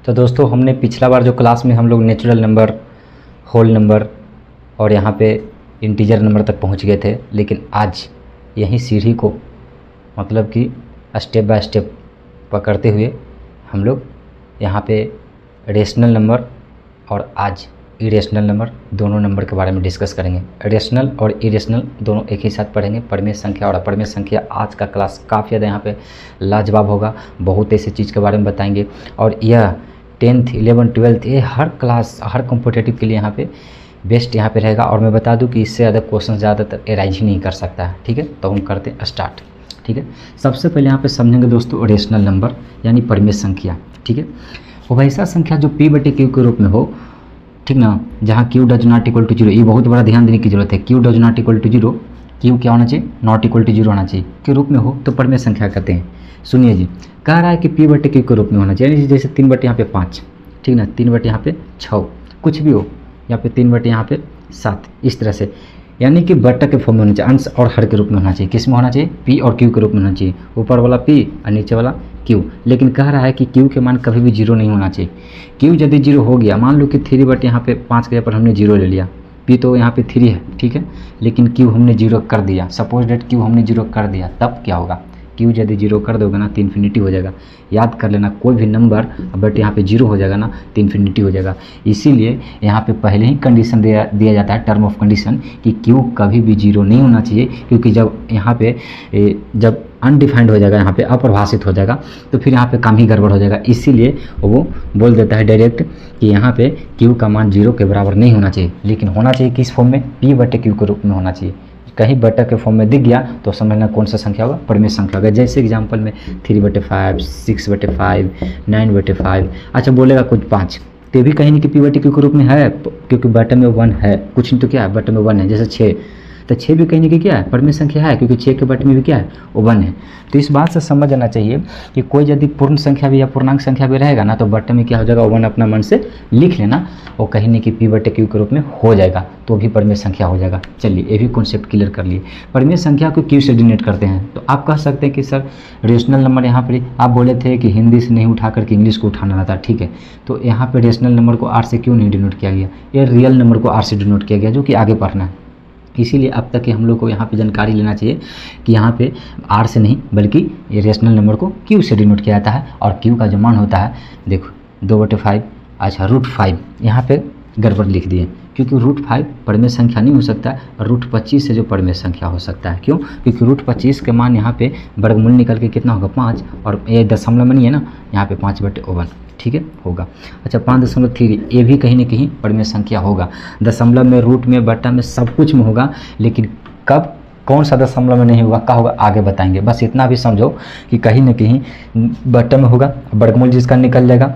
तो दोस्तों हमने पिछला बार जो क्लास में हम लोग नेचुरल नंबर, होल नंबर और यहाँ पे इंटीजर नंबर तक पहुँच गए थे, लेकिन आज यही सीढ़ी को मतलब कि स्टेप बाय स्टेप पकड़ते हुए हम लोग यहाँ पे रेशनल नंबर और आज इरेशनल नंबर दोनों नंबर के बारे में डिस्कस करेंगे। रेशनल और इरेशनल दोनों एक ही साथ पढ़ेंगे। परिमेय संख्या और अपरिमेय संख्या, आज का क्लास काफ़ी ज़्यादा यहाँ पे लाजवाब होगा। बहुत ऐसी चीज़ के बारे में बताएंगे और यह 10th 11th 12th ये हर क्लास हर कॉम्पिटेटिव के लिए यहाँ पे बेस्ट यहाँ पे रहेगा। और मैं बता दूँ कि इससे ज़्यादा क्वेश्चन ज़्यादातर एराइज ही नहीं कर सकता है। ठीक है, तो हम करते हैं स्टार्ट। ठीक है, सबसे पहले यहाँ पे समझेंगे दोस्तों रेशनल नंबर यानी परिमेय संख्या। ठीक है, वो वैसा संख्या जो p/q के रूप में हो, ठीक ना, जहाँ q does not equal to 0। ये बहुत बड़ा ध्यान देने की जरूरत है। q does not equal to 0, q क्या होना चाहिए, नॉट इक्वल टू 0 होना चाहिए के रूप में हो तो परिमेय संख्या कहते हैं। सुनिए जी, कह रहा है कि p/q के रूप में होना चाहिए, जैसे 3/5 यहाँ पे 5, ठीक ना, 3/5 यहाँ पे 6, कुछ भी हो, यहाँ पे 3/5 यहाँ पे 7, इस तरह से, यानी कि बट्टा के फॉर्म में होना चाहिए, अंश और हर के रूप में होना चाहिए। किस में होना चाहिए, p और q के रूप में होना चाहिए, ऊपर वाला p और नीचे वाला q। लेकिन कह रहा है कि q के मान कभी भी 0 नहीं होना चाहिए। q यदि 0 हो गया, मान लो कि 3/5 यहाँ पे 5 के जगह पर हमने 0 ले लिया, p तो यहाँ पे 3 है, ठीक है, लेकिन q हमने 0 कर दिया, सपोज डेट q हमने 0 कर दिया, तब क्या होगा, q यदि 0 कर दोगे ना तो इन्फिनिटी हो जाएगा। याद कर लेना, कोई भी नंबर बट यहाँ पे 0 हो जाएगा ना तो इन्फिनिटी हो जाएगा। इसीलिए यहाँ पे पहले ही कंडीशन दिया जाता है, टर्म ऑफ कंडीशन, कि q कभी भी 0 नहीं होना चाहिए, क्योंकि जब यहाँ पे जब अनडिफाइंड हो जाएगा, यहाँ पे अपरिभाषित हो जाएगा, तो फिर यहाँ पे काम ही गड़बड़ हो जाएगा। इसीलिए वो बोल देता है डायरेक्ट कि यहाँ पे q का मान 0 के बराबर नहीं होना चाहिए, लेकिन होना चाहिए किस फॉर्म में, p/q के रूप में होना चाहिए। कहीं बटा के फॉर्म में दिख गया तो समझना कौन सा संख्या होगा, परिमेय संख्या होगा। जैसे एग्जांपल में 3/5, 6/5, 9/5। अच्छा बोलेगा कुछ 5, तो भी कहीं नहीं कि p/q के रूप में है, क्योंकि बटे में 1 है, कुछ नहीं तो क्या है, बटे में 1 है। जैसे 6, तो 6 भी कहीं नहीं कि क्या है, परिमेय संख्या है, क्योंकि 6 के बटे में भी क्या है, वो 1 है। तो इस बात से समझ आना चाहिए कि कोई यदि पूर्ण संख्या भी या पूर्णांक संख्या भी रहेगा ना, तो बटे में क्या हो जाएगा, 1 अपना मन से लिख लेना, वो कहीं नहीं कि p/q के रूप में हो जाएगा, तो भी परिमेय संख्या हो जाएगा। चलिए ये भी कॉन्सेप्ट क्लियर कर लिए। परिमेय संख्या को q से डिनोट करते हैं। तो आप कह सकते हैं कि सर रेशनल नंबर, यहाँ पर आप बोले थे कि हिंदी से नहीं उठा करके इंग्लिश को उठाना रहता, ठीक है, तो यहाँ पे रेशनल नंबर को r से क्यों नहीं डिनोट किया गया, ये रियल नंबर को r से डिनोट किया गया, जो कि आगे पढ़ना है। इसीलिए अब तक कि हम लोग को यहाँ पे जानकारी लेना चाहिए कि यहाँ पे r से नहीं बल्कि ये रेशनल नंबर को q से डिनोट किया जाता है। और q का जो मान होता है, देखो 2/5, अच्छा √5 यहाँ पे गड़बड़ लिख दिए, क्योंकि √5 परिमेय संख्या नहीं हो सकता, और √25 से जो परिमेय संख्या हो सकता है। क्यों, क्योंकि √25 के मान यहाँ पे वर्गमूल निकल के कितना होगा, 5, और ये दशमलव में नहीं है ना, यहाँ पे 5/1, ठीक है, होगा। अच्छा 5.3, ये भी कहीं ना कहीं परिमेय संख्या होगा। दशमलव में, रूट में, बट्टा में, सब कुछ में होगा, लेकिन कब कौन सा दशमलव में नहीं होगा, क्या होगा, आगे बताएंगे। बस इतना भी समझो कि कहीं ना कहीं बट्टा में होगा, वर्गमूल जिसका निकल जाएगा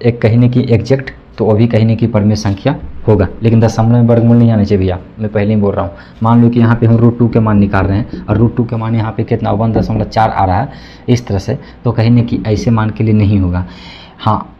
एक कहीं ना कहीं एग्जैक्ट, तो वो भी कहीं ना कहीं परिमेय संख्या होगा। लेकिन दशमलव में वर्गमूल नहीं आना चाहिए भैया, मैं पहले ही बोल रहा हूँ। मान लो कि यहाँ पे हम √2 के मान निकाल रहे हैं, और √2 के मान यहाँ पे कितना 1.4 आ रहा है, इस तरह से, तो कहीं ना कहीं ऐसे मान के लिए नहीं होगा। हाँ,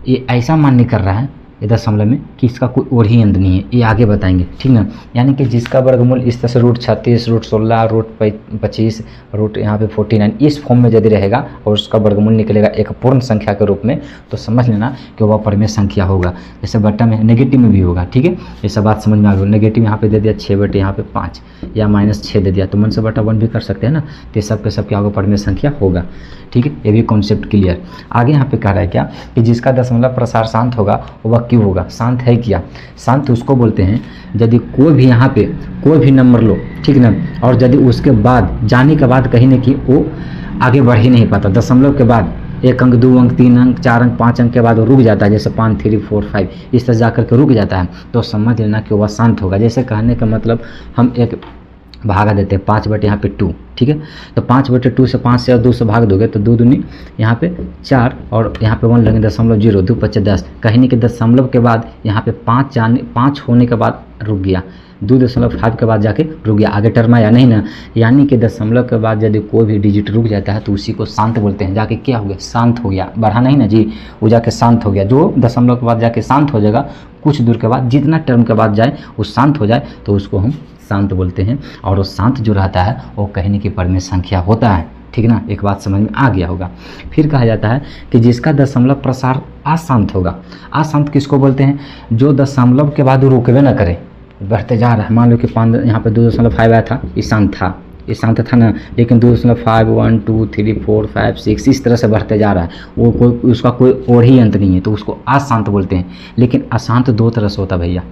ये ऐसा मान नहीं कर रहा है ये दशमलव में कि इसका कोई और ही अंत नहीं है, ये आगे बताएंगे, ठीक ना। यानी कि जिसका वर्गमूल इस तरह से √36, √16, √25, रूट यहाँ पे 49 इस फॉर्म में यदि रहेगा और उसका वर्गमूल निकलेगा एक पूर्ण संख्या के रूप में, तो समझ लेना कि वह परिमेय संख्या होगा। जैसे बट्टा में, नेगेटिव में भी होगा, ठीक है, ये सब बात समझ में आ गई। नेगेटिव यहाँ पे दे दिया 6/, यहाँ पे 5 या -6 दे दिया, तो मन से बटा 1 भी कर सकते हैं ना, तो ये सब के सब क्या होगा, परिमेय संख्या होगा। ठीक है, ये भी कॉन्सेप्ट क्लियर। आगे यहाँ पे कह रहा है क्या कि जिसका दशमलव प्रसार शांत होगा वह क्यों होगा, शांत है क्या, शांत उसको बोलते हैं यदि कोई भी यहाँ पे कोई भी नंबर लो, ठीक ना, और यदि उसके बाद जाने के बाद कहीं ना कहीं वो आगे बढ़ ही नहीं पाता, दशमलव के बाद 1 अंक, 2 अंक, 3 अंक, 4 अंक, 5 अंक के बाद वो रुक जाता है, जैसे 5, 3, 4, 5 इस तरह जाकर के रुक जाता है, तो समझ लेना कि वह शांत होगा। जैसे कहने का मतलब हम एक भागा देते हैं 5/, यहाँ पे 2, ठीक है, तो 5/2 से 5 से 2 से भाग दोगे तो 2 दूनी यहाँ पे 4, और यहाँ पे 1 लगे, 0.0, 2 × 5 = 10, कहीं नहीं कि दशमलव के बाद यहाँ पे 5 होने के बाद रुक गया, 2.5 के बाद जाके रुक गया, आगे टर्म आया नहीं ना। यानी कि दशमलव के बाद यदि कोई भी डिजिट रुक जाता है तो उसी को शांत बोलते हैं। जाके क्या हो गया, शांत हो गया, बढ़ा नहीं ना जी, वो जाके शांत हो गया। जो दशमलव के बाद जाके शांत हो जाएगा, कुछ दूर के बाद जितना टर्म के बाद जाए वो शांत हो जाए, तो उसको हम शांत बोलते हैं। और वो शांत जो रहता है वो कहने की परिमेय संख्या होता है। ठीक ना, एक बात समझ में आ गया होगा। फिर कहा जाता है कि जिसका दशमलव प्रसार अशांत होगा। अशांत किसको बोलते हैं? जो दशमलव के बाद रुकवे ना करे, बढ़ते जा रहा है। मान लो कि 5 यहाँ पे 2.5 आया था, ये शांत था ना, लेकिन 2.5 1 2 3 4 5 6 इस तरह से बढ़ते जा रहा है, वो कोई उसका कोई और ही अंत नहीं है, तो उसको अशांत बोलते हैं। लेकिन अशांत 2 तरह से होता है भैया,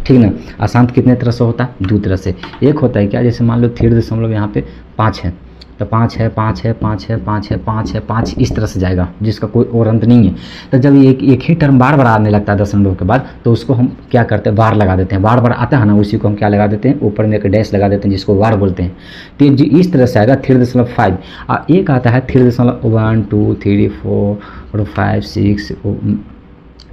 ठीक ना। अशांत कितने तरह से होता है? 2 तरह से। एक होता है क्या, जैसे मान लो 3 यहाँ पे 5 है, तो 5 है 5 है 5 है 5 है 5 है 5 इस तरह से जाएगा, जिसका कोई और अंत नहीं है। तो जब एक ही टर्म बार बार आने लगता है दशमलव के बाद, तो उसको हम क्या करते हैं? बार लगा देते हैं। बार बार आता है ना, उसी को हम क्या लगा देते हैं? ऊपर में एक डैश लगा देते हैं, जिसको बार बोलते हैं। तो जी इस तरह से आएगा 3.5। और एक आता है 3.1 2 3 4 5 6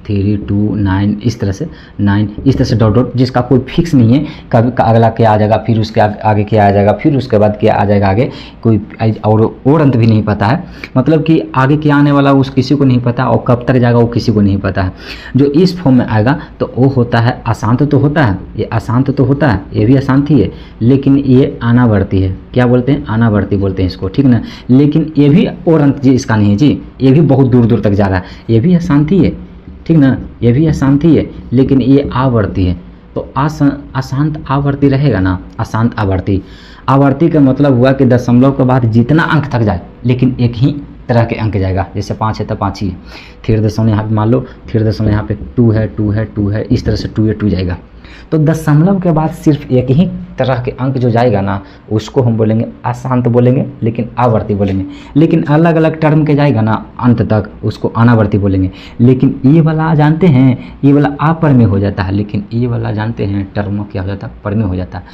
3 2 9 इस तरह से 9 इस तरह से डॉट डॉट, जिसका कोई फिक्स नहीं है, कभी अगला क्या आ जाएगा, फिर उसके आगे क्या आ जाएगा, फिर उसके बाद क्या आ जाएगा, आगे कोई और अंत भी नहीं पता है। मतलब कि आगे क्या आने वाला उस किसी को नहीं पता, और कब तक जाएगा वो किसी को नहीं पता है। जो इस फॉर्म में आएगा तो वो होता है अशांत, तो होता है ये अशांत, तो होता है ये भी अशांत ही है, लेकिन ये अनावर्ती है। क्या बोलते हैं? अनावर्ती बोलते हैं इसको, ठीक ना। लेकिन ये भी और अंत जी इसका नहीं है जी, ये भी बहुत दूर दूर तक जा रहा है, ये भी अशांत ही है, ठीक ना। ये भी अशांति है, लेकिन ये आवर्ती है। तो अशांत आवर्ती रहेगा ना, अशांत आवर्ती। आवर्ती का मतलब हुआ कि दशमलव के बाद जितना अंक तक जाए, लेकिन एक ही तरह के अंक जाएगा। जैसे 5 है तो 5 ही है। 3 यहाँ पे मान लो 3 यहाँ पे 2 है 2 है 2 है, इस तरह से 2 है 2 जाएगा। तो दशमलव के बाद सिर्फ एक ही तरह के अंक जो जाएगा ना, उसको हम बोलेंगे अशांत बोलेंगे, लेकिन आवर्ती बोलेंगे। लेकिन अलग अलग टर्म के जाएगा ना अंत तक, उसको अनावर्ती बोलेंगे। लेकिन ये वाला जानते हैं, ये वाला अपरिमेय हो जाता है, लेकिन ये वाला जानते हैं टर्म क्या हो जाता है? परिमेय हो जाता है।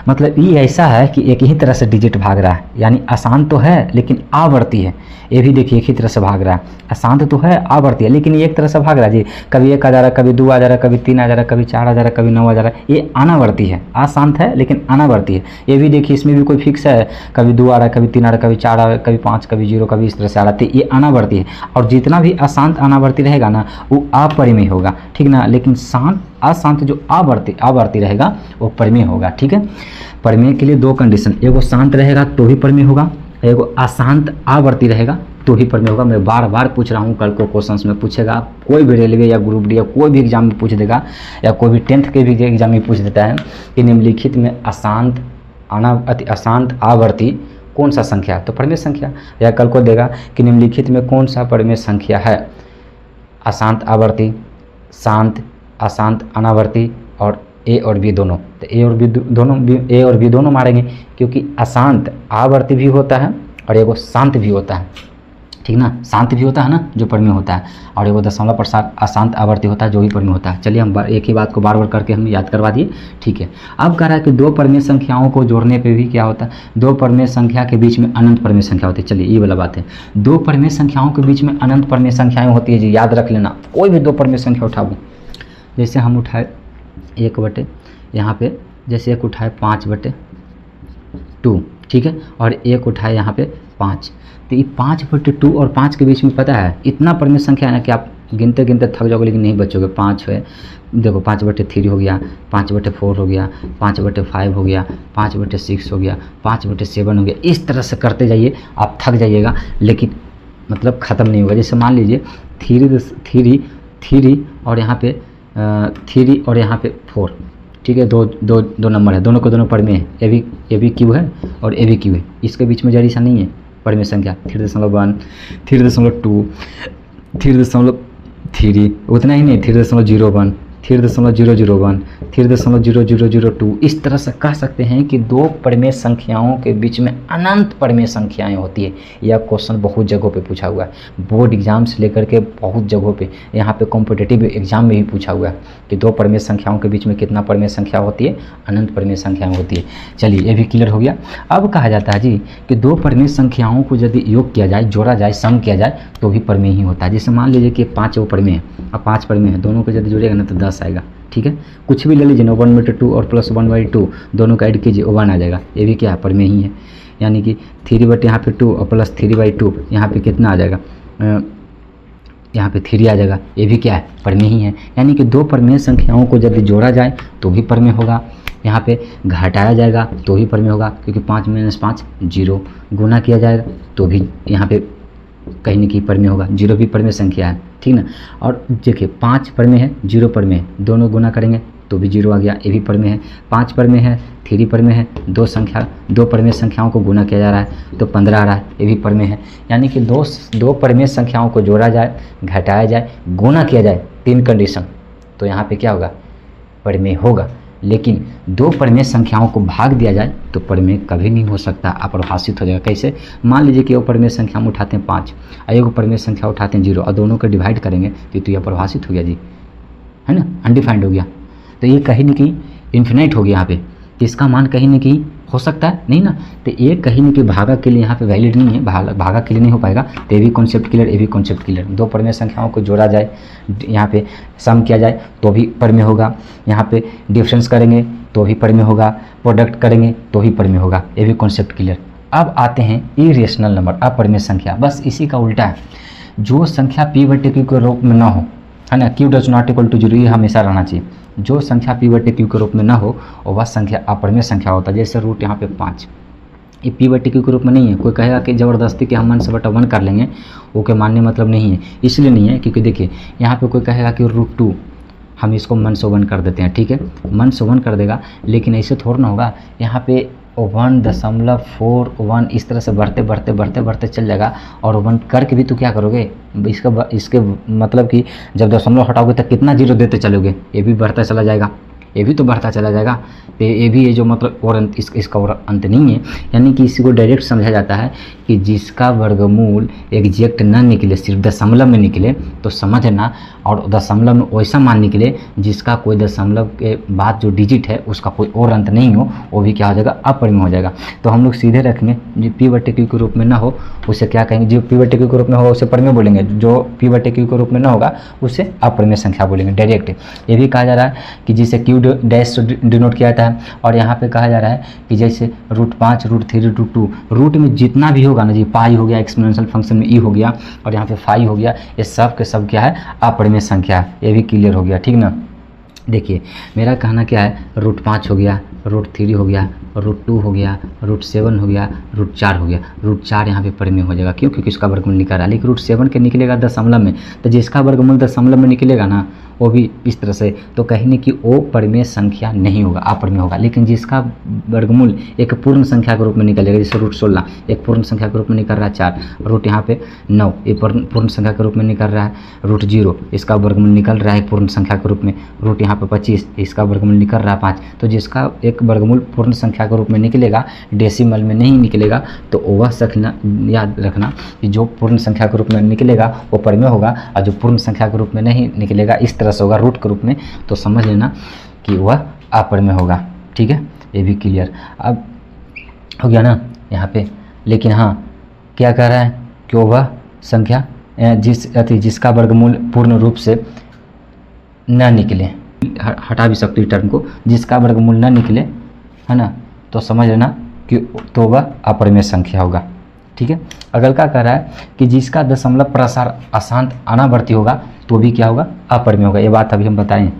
मतलब ये ऐसा है कि एक ही तरह से डिजिट भाग रहा है, यानी अशांत तो है लेकिन आवर्ती है। ये भी देखिए एक ही तरह से भाग रहा है, अशांत तो है आवर्ती है, लेकिन एक तरह से भाग रहा है जी। कभी 1 आ जा रहा है, कभी 2 आ जा रहा है, कभी 3 आ जा रहा है, कभी 4 आ जा रहा है, कभी 9 आ जा रहा है। ये अनावर्ती है, अशांत है लेकिन अनावर्ती है। ये भी देखिए इसमें भी कोई फिक्स है, कभी 2 आ रहा है, कभी 3 आ रहा है, कभी 4 आ रहा है, कभी 5, कभी 0, कभी इस तरह से आ रहा है। तो ये अनावर्ती है। और जितना भी अशांत अनावर्ती रहेगा ना, वो अपरिमेय होगा, ठीक ना। लेकिन शांत अशांत जो आवर्ती रहेगा वो परिमेय होगा, ठीक है। परिमेय के लिए 2 कंडीशन, एगो शांत रहेगा तो भी परिमेय होगा, एगो अशांत आवर्ती रहेगा तो ही परिमेय होगा। मैं बार बार पूछ रहा हूँ, कल को क्वेश्चंस में पूछेगा, कोई भी रेलवे या ग्रुप डी या कोई भी एग्जाम में पूछ देगा, या कोई भी 10th के भी एग्जाम में पूछ देता है कि निम्नलिखित में अशांत अशांत आवर्ती कौन सा संख्या, तो परिमेय संख्या। या कल को देगा कि निम्नलिखित में कौन सा परिमेय संख्या है, अशांत आवर्ती, शांत अशांत अनावर्ती और ए और बी दोनों। तो ए और बी दोनों मारेंगे, क्योंकि अशांत आवर्ती भी होता है और एगो शांत भी होता है, ठीक ना। शांत भी होता है ना जो परिमेय होता है, और एगो दशमलव प्रसार अशांत आवर्ती होता है जो भी परिमेय होता है। चलिए हम एक ही बात को बार बार करके हम याद करवा दिए, ठीक है। अब कह रहा है कि 2 परिमेय संख्याओं को जोड़ने पे भी क्या होता है, 2 परिमेय संख्या के बीच में अनंत परिमेय संख्या होती है। चलिए ये वाला बात है, 2 परिमेय संख्याओं के बीच में अनंत परिमेय संख्याएँ होती है जी, याद रख लेना। कोई भी 2 परिमेय संख्या उठाओ, जैसे हम उठाए 1 यहाँ पे, जैसे एक उठाए 5/2, ठीक है, और एक उठाए यहाँ पे 5। तो ये 5/2 और 5 के बीच में पता है इतना परिमेय संख्या है ना कि आप गिनते गिनते थक जाओगे लेकिन नहीं बचोगे। 5 है, देखो 5/3 हो गया, 5/4 हो गया, 5/5 हो गया, 5/6 हो गया, 5/7 हो गया। इस तरह से करते जाइए, आप थक जाइएगा लेकिन मतलब ख़त्म नहीं होगा। जैसे मान लीजिए 3 और यहाँ पे 3 और यहाँ पे 4, ठीक है। दो नंबर है, दोनों को दोनों परिमेय है। ये भी क्यू है और ये भी क्यू है, इसके बीच में जड़ी सा नहीं है परिमेय संख्या। 3.1 3.2 3.3 उतना ही नहीं, 3.01 3.001 3.0002 इस तरह से कह सकते हैं कि 2 परिमेय संख्याओं के बीच में अनंत परिमेय संख्याएं होती है। यह क्वेश्चन बहुत जगहों पे पूछा हुआ है, बोर्ड एग्जाम से लेकर के बहुत जगहों पे, यहाँ पे कॉम्पिटिटिव एग्जाम में भी पूछा हुआ है कि 2 परिमेय संख्याओं के बीच में कितना परिमेय संख्या होती है, अनंत परिमेय संख्याएं होती है। चलिए ये भी क्लियर हो गया। अब कहा जाता है जी कि 2 परिमेय संख्याओं को यदि योग किया जाए, जोड़ा जाए, सम किया जाए तो भी परिमेय ही होता है। जैसे मान लीजिए कि 5 परिमेय है और 5 परिमेय है, दोनों को यदि जोड़ेगा ना तो 10 आएगा, ठीक है। कुछ भी ले लीजिए ना, 1/2 और प्लस 1/2 दोनों का ऐड कीजिए, 1 आ जाएगा। ये भी क्या है, परिमेय ही है। यानी कि 3 यहाँ पे 2 और प्लस 3/2 यहाँ पे कितना आ जाएगा, यहाँ पे 3 आ जाएगा, ये भी क्या है, परमेय ही है। यानी कि दो परमेय संख्याओं को जब जोड़ा जाए तो भी परमेय होगा, यहाँ पे घटाया जाएगा तो भी परमेय होगा, क्योंकि 5 - 5 0, गुना किया जाएगा तो भी यहाँ पे कहीं न कहीं परमेय होगा, 0 भी परमेय संख्या है, ठीक ना। और देखिए 5 परमेय है, 0 परमेय है, दोनों गुना करेंगे तो भी 0 आ गया, ये भी परमेय है। 5 परमेय है, 3 परमेय है, दो परमेय संख्याओं को गुना किया जा रहा है तो 15 आ रहा है, ये भी परमेय है। यानी कि दो परमेय संख्याओं को जोड़ा जाए, घटाया जाए, गुना किया जाए, 3 कंडीशन, तो यहाँ पे क्या होगा, परमेय होगा। लेकिन दो परमेय संख्याओं को भाग दिया जाए तो परमेय कभी नहीं हो सकता, अपरिभाषित हो जाएगा। कैसे, मान लीजिए कि वो परमेय संख्या हम उठाते हैं 5 और एक परमेय संख्या उठाते हैं 0 और दोनों को डिवाइड करेंगे तो ये अपरिभाषित हो गया जी, है ना, अनडिफाइंड हो गया। तो ये कहीं न कहीं इन्फिनाइट हो गया यहाँ पे, तो इसका मान कहीं न कहीं हो सकता है नहीं ना। तो ये कहीं न कहीं भागा के लिए यहाँ पे वैलिड नहीं है, भागा के लिए नहीं हो पाएगा। तो ये भी कॉन्सेप्ट क्लियर, ये भी कॉन्सेप्ट क्लियर। दो परमेय संख्याओं को जोड़ा जाए, यहाँ पे सम किया जाए तो भी परमेय होगा, यहाँ पे डिफरेंस करेंगे तो भी परमेय होगा, प्रोडक्ट करेंगे तो भी परमेय होगा, ये भी कॉन्सेप्ट क्लियर। अब आते हैं इरेशनल नंबर, अपरमेय संख्या। बस इसी का उल्टा है, जो संख्या p/q के रूप में ना हो, है ना, q does not equal to 0, ये हमेशा रहना चाहिए। जो संख्या p/q के रूप में ना हो और वह संख्या अपरमेय संख्या होता है। जैसे रूट यहाँ पे 5, ये p/q के रूप में नहीं है। कोई कहेगा कि ज़बरदस्ती कि हम 1/1 कर लेंगे, वो के मानने मतलब नहीं है, इसलिए नहीं है क्योंकि देखिए यहाँ पे कोई कहेगा कि √2 हम इसको 1/1 कर देते हैं, ठीक है, 1/1 कर देगा, लेकिन ऐसे थोड़ा ना होगा। यहाँ पे 1.41 इस तरह से बढ़ते चल जाएगा, और 1 करके भी तो क्या करोगे, इसके मतलब कि जब दशमलव हटाओगे तो कितना 0 देते चलोगे, ये भी बढ़ता चला जाएगा, ये भी तो बढ़ता चला जाएगा। तो ये भी है जो मतलब और अंत, इसका और अंत नहीं है। यानी कि इसी को डायरेक्ट समझा जाता है कि जिसका वर्गमूल एग्जैक्ट ना निकले, सिर्फ दशमलव में निकले तो समझना, और दशमलव में वैसा मान निकले जिसका कोई दशमलव के बाद जो डिजिट है उसका कोई और अंत नहीं हो, वो भी क्या हो जाएगा, अपरिमेय हो जाएगा। तो हम लोग सीधे रखेंगे, जो p/q के रूप में ना हो उसे क्या कहेंगे, जो p/q के रूप में होगा उसे परमेय बोलेंगे, जो p/q के रूप में ना होगा उसे अपरिमेय संख्या बोलेंगे डायरेक्ट। ये भी कहा जा रहा है कि जिसे q डैश डिनोट किया जाता है, और यहाँ पे कहा जा रहा है कि जैसे √5, √3, √2, रूट में जितना भी होगा ना जी, पाई हो गया, एक्सपोनेंशियल फंक्शन में ई हो गया, और यहाँ पे फाई हो गया, ये सब के सब क्या है, अपरिमेय संख्या है। ये भी क्लियर हो गया, ठीक ना। देखिए मेरा कहना क्या है, √5 हो गया, √3 हो गया, √2 हो गया, √7 हो गया, √4 हो गया। √4 यहाँ पे परमेय हो जाएगा, क्यों, क्योंकि इसका वर्गमूल निकल रहा है। लेकिन √7 के निकलेगा दशमलव में, तो जिसका वर्गमूल दशमलव में निकलेगा ना वो भी इस तरह से, तो कहीं कि वो परमेय संख्या नहीं होगा, अपरमेय होगा। लेकिन जिसका वर्गमूल एक पूर्ण संख्या के रूप में निकलेगा, जैसे √16 एक पूर्ण संख्या के रूप में निकल रहा है 4, रूट यहाँ पे 9 ये पूर्ण संख्या के रूप में निकल रहा है, √0 इसका वर्गमूल निकल रहा है एक पूर्ण संख्या के रूप में, रूट यहाँ पे 25 इसका वर्गमूल निकल रहा है 5। तो जिसका एक वर्गमूल पूर्ण संख्या के रूप में निकलेगा, डेसिमल में नहीं निकलेगा, तो वह संख्या याद रखना कि जो पूर्ण संख्या के रूप में निकलेगा वो परमेय होगा, और जो पूर्ण संख्या के रूप में नहीं निकलेगा, इस तरह से होगा रूट के रूप में, तो समझ लेना कि वह अपरमेय होगा, ठीक है। ये भी क्लियर अब हो गया ना यहाँ पे। लेकिन हाँ क्या कह रहा है कि वह संख्या जिसका वर्गमूल पूर्ण रूप से न निकले, हटा भी सकते हो टर्म को, जिसका वर्गमूल न निकले, है ना, तो समझ लेना कि तो वह अपरमेय संख्या होगा, ठीक है। अगल का कह रहा है कि जिसका दशमलव प्रसार अशांत अनावर्ती होगा तो भी क्या होगा, अपरमेय होगा। ये बात अभी हम बताएं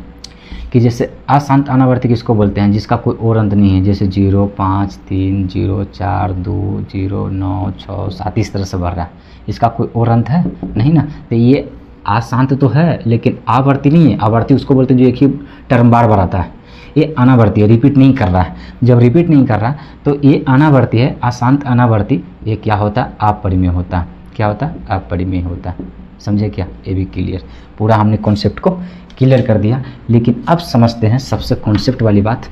कि जैसे अशांत अनावर्ती किसको बोलते हैं, जिसका कोई और अंत नहीं है, जैसे 0, 5, 3, 0, 4, 2, 0, 9, 6, 7 इस तरह से बढ़ रहा है, इसका कोई और अंत है नहीं ना। तो ये अशांत तो है लेकिन आवर्ती नहीं है। आवर्ती उसको बोलते हैं जो एक ही टर्म बार बार आता है, ये अनावर्ती है, रिपीट नहीं कर रहा है। जब रिपीट नहीं कर रहा तो ये अनावर्ती है, अशांत अनावर्ती, ये क्या होता है, अपरिमेय होता है। क्या होता है, अपरिमेय होता है। समझे क्या, ये भी क्लियर। पूरा हमने कॉन्सेप्ट को क्लियर कर दिया। लेकिन अब समझते हैं सबसे कॉन्सेप्ट वाली बात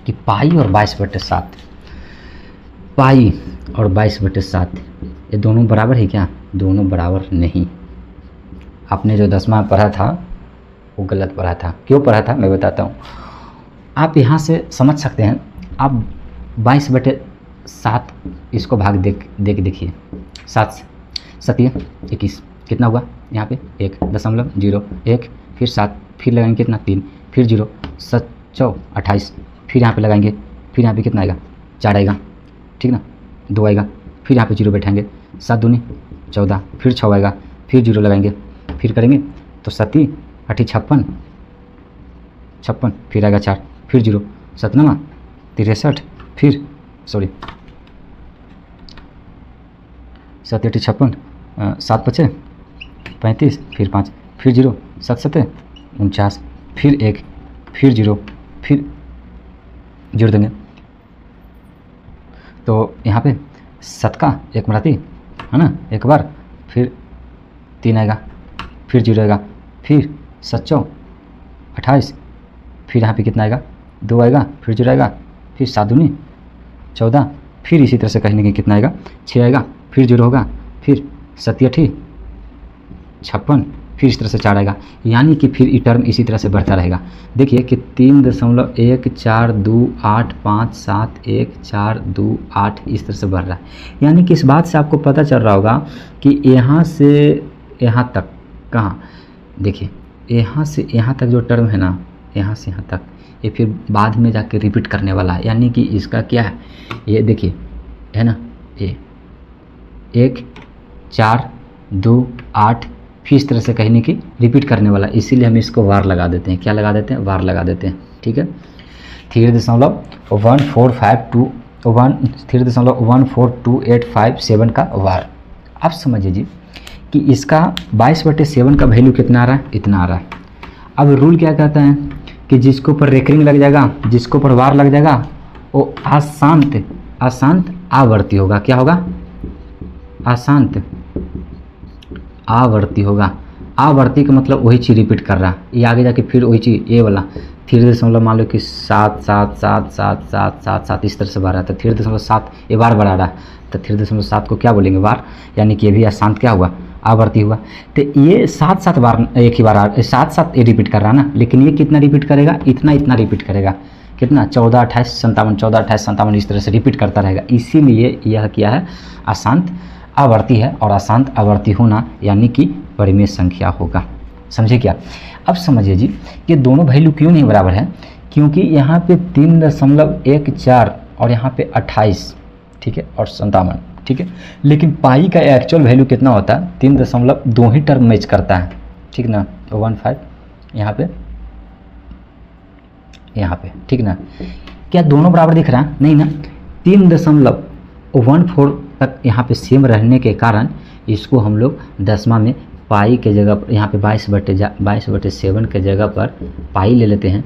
कि पाई और 22/7, पाई और 22/7 ये दोनों बराबर है क्या, दोनों बराबर नहीं। आपने जो 10वां पढ़ा था वो गलत पढ़ा था। क्यों पढ़ा था मैं बताता हूँ। आप यहाँ से समझ सकते हैं, आप 22/7 इसको भाग देखिए, 7 7 21 कितना हुआ, यहाँ पे 1.01, फिर 7, फिर लगाएंगे कितना 3, फिर 0, 7 4 28, फिर यहाँ पे लगाएंगे, फिर यहाँ पे कितना आएगा 4 आएगा, ठीक ना, 2 आएगा, फिर यहाँ पे 0 बैठाएंगे, 7 दूनी 14, फिर 6 आएगा, फिर 0 लगाएंगे, फिर करेंगे तो 7 8 56 56, फिर आएगा 4, फिर 0 7 9 63, फिर 7 8 56 7 5 35, फिर 5, फिर 0 7 7 49, फिर 1, फिर 0, फिर जोड़ देंगे तो यहाँ पे 7 का 1 मराती है ना, एक बार, फिर 3 आएगा, फिर 0 आएगा, फिर 7 चौ 28, फिर यहाँ पे कितना आएगा 2 आएगा, फिर 0 आएगा, फिर 7 दूनी 14, फिर इसी तरह से कहीं ना कहीं कितना आएगा 6 आएगा, फिर 0 होगा, फिर 7 8 56, फिर इस तरह से 4 आएगा। यानी कि फिर ये टर्म इसी तरह से बढ़ता रहेगा। देखिए कि 3.1428571 इस तरह से बढ़ रहा है। यानी कि इस बात से आपको पता चल रहा होगा कि यहाँ से यहाँ तक, कहाँ देखिए यहाँ से यहाँ तक जो टर्म है ना, यहाँ से यहाँ तक, ये फिर बाद में जाके रिपीट करने वाला है। यानी कि इसका क्या है, ये देखिए है ना, ये 1 4 2 8, फिर इस तरह से कहीं कि रिपीट करने वाला, इसीलिए हम इसको वार लगा देते हैं। क्या लगा देते हैं, वार लगा देते हैं। ठीक है, 3.14285 का वार। अब समझिए जी कि इसका 22/7 का वैल्यू कितना आ रहा है, इतना आ रहा है। अब रूल क्या कहता है कि जिसके ऊपर रेकरिंग लग जाएगा, जिसके ऊपर वार लग जाएगा, वो अशांत आवर्ती होगा। क्या होगा, अशांत आवर्ती होगा। आवर्ती का मतलब वही चीज़ रिपीट कर रहा है, ये आगे जाके फिर वही चीज़, ये वाला 3. मान लो कि 7 7 7 7 7 7 7 इस तरह से बढ़ रहा था, 3.7 ये बार बढ़ा रहा है, तो 3.7 को क्या बोलेंगे, वार। यानी कि ये भी अशांत क्या हुआ, आवर्ती हुआ। तो ये 7 7 बार एक ही बार 7 7 ये रिपीट कर रहा है ना, लेकिन ये कितना रिपीट करेगा, इतना रिपीट करेगा, कितना 14 28 57 14 28 57 इस तरह से रिपीट करता रहेगा। इसीलिए यह क्या है, अशांत आवर्ती है। और अशांत आवर्ती होना यानी कि परिमेय संख्या होगा। समझे क्या। अब समझिए जी कि दोनों वैल्यू क्यों नहीं बराबर है, क्योंकि यहाँ पे 3.14 और यहाँ पे 28, ठीक है, और 57, ठीक है। लेकिन पाई का एक्चुअल वैल्यू कितना होता है, 3.2 ही टर्म मैच करता है, ठीक ना, 15 यहाँ पे, ठीक ना। क्या दोनों बराबर दिख रहा है, नहीं ना। 3.14 तक यहाँ पे सेम रहने के कारण इसको हम लोग दसवां में पाई के जगह पर, यहाँ पे 22/7 के जगह पर पाई ले लेते हैं,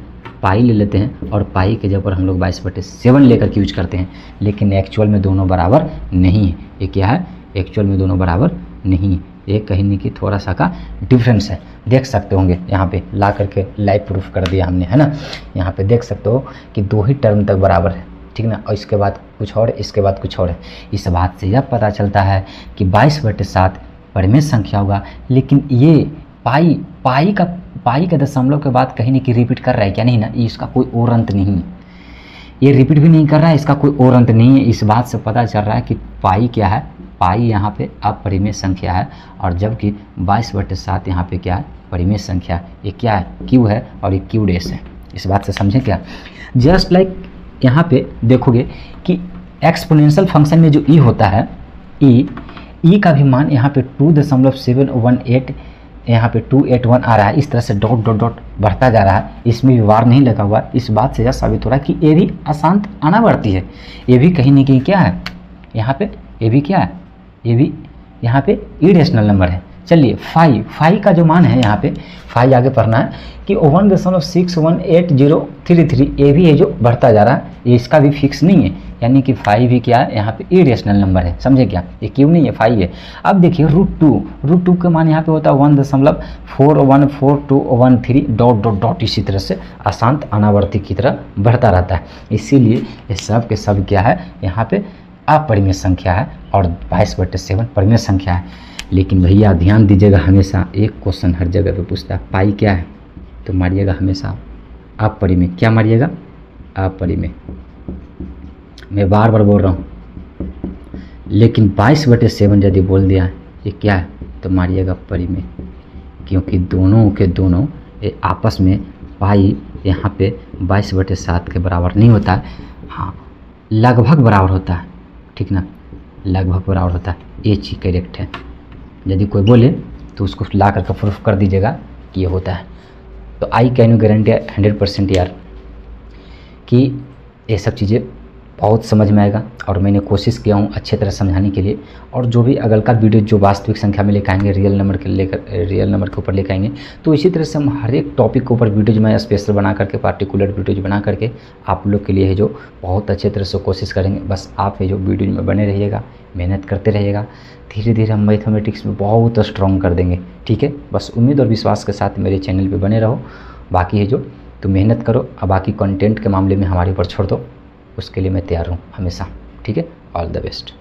और पाई के जगह पर हम लोग 22/7 लेकर के यूज करते हैं। लेकिन एक्चुअल में दोनों बराबर नहीं है। ये क्या है, एक्चुअल में दोनों बराबर नहीं है। ये कहीं नहीं कि थोड़ा सा का डिफरेंस है, देख सकते होंगे। यहाँ पे ला करके लाइव प्रूफ कर दिया हमने, है ना। यहाँ पे देख सकते हो कि 2 ही टर्म तक बराबर है, ठीक ना, और इसके बाद कुछ और, इसके बाद कुछ और है। इस बात से यह पता चलता है कि 22/7 परिमेय संख्या होगा। लेकिन ये पाई का दशमलव के बाद कहीं नहीं कि रिपीट कर रहा है, क्या नहीं ना, इसका कोई और अंत नहीं है। ये रिपीट भी नहीं कर रहा है, इसका कोई और अंत नहीं है। इस बात से पता चल रहा है कि पाई क्या है, पाई यहाँ पे अपरिमेय संख्या है, और जबकि 22/7 यहाँ पे क्या है, परिमेय संख्या। ये क्या है, क्यू है, और ये क्यू डैश है। इस बात से समझें क्या। जस्ट लाइक यहाँ पे देखोगे कि एक्सपोनेंशियल फंक्शन में जो ई होता है, ई का भी मान यहाँ पे 2.718 यहाँ पे 281 आ रहा है। इस तरह से डॉट डॉट डॉट बढ़ता जा रहा है, इसमें भी वार नहीं लगा हुआ। इस बात से यह साबित हो रहा है कि ये भी अशांत अनावर्ती है। ये भी कहीं न कहीं क्या है, यहाँ पे ये भी क्या है, ये भी यहाँ पे इरेशनल नंबर है। चलिए फाई का जो मान है, यहाँ पे फाई आगे पढ़ना है कि 1.61833, ये भी है जो बढ़ता जा रहा है, ये इसका भी फिक्स नहीं है। यानी कि फाई भी क्या है, यहाँ पे इरेशनल नंबर है। समझे क्या, ये क्यों नहीं है, फाई है। अब देखिए √2 का मान यहाँ पे होता है 1.41421 डॉट डॉट डॉट, इसी तरह से अशांत अनावर्ती की तरह बढ़ता रहता है। इसीलिए ये सब के सब क्या है, यहाँ पे अपरिमेय संख्या है, और 22/7 परिमेय संख्या है। लेकिन भैया ध्यान दीजिएगा, हमेशा एक क्वेश्चन हर जगह पे पूछता है, पाई क्या है, तो मारिएगा हमेशा अपरिमेय। क्या मारिएगा, अपरिमेय। मैं बार बार बोल रहा हूँ, लेकिन 22/7 यदि बोल दिया ये क्या है, तो मारिएगा परिमेय। क्योंकि दोनों के दोनों ये आपस में पाई यहाँ पे 22/7 के बराबर नहीं होता है। हाँ, लगभग बराबर होता है, ठीक ना, लगभग बराबर होता है। ये चीज़ करेक्ट है। यदि कोई बोले तो उसको ला करके प्रूफ कर दीजिएगा कि ये होता है। तो आई कैन यू गारंटी 100% यार कि ये सब चीज़ें बहुत समझ में आएगा, और मैंने कोशिश किया हूँ अच्छे तरह समझाने के लिए। और जो भी अगल का वीडियो जो वास्तविक संख्या में लेकर आएंगे, रियल नंबर के ऊपर लेकर आएंगे, तो इसी तरह से हम हर एक टॉपिक के ऊपर वीडियोज मैं स्पेशल बना करके, पार्टिकुलर वीडियोज बना करके आप लोग के लिए है जो बहुत अच्छे तरह से कोशिश करेंगे। बस आप है जो वीडियो में बने रहिएगा, मेहनत करते रहिएगा, धीरे धीरे हम मैथमेटिक्स में बहुत स्ट्रॉन्ग कर देंगे। ठीक है, बस उम्मीद और विश्वास के साथ मेरे चैनल पर बने रहो। बाकी है जो तो मेहनत करो, और बाकी कंटेंट के मामले में हमारे ऊपर छोड़ दो, उसके लिए मैं तैयार हूँ हमेशा। ठीक है, ऑल द बेस्ट।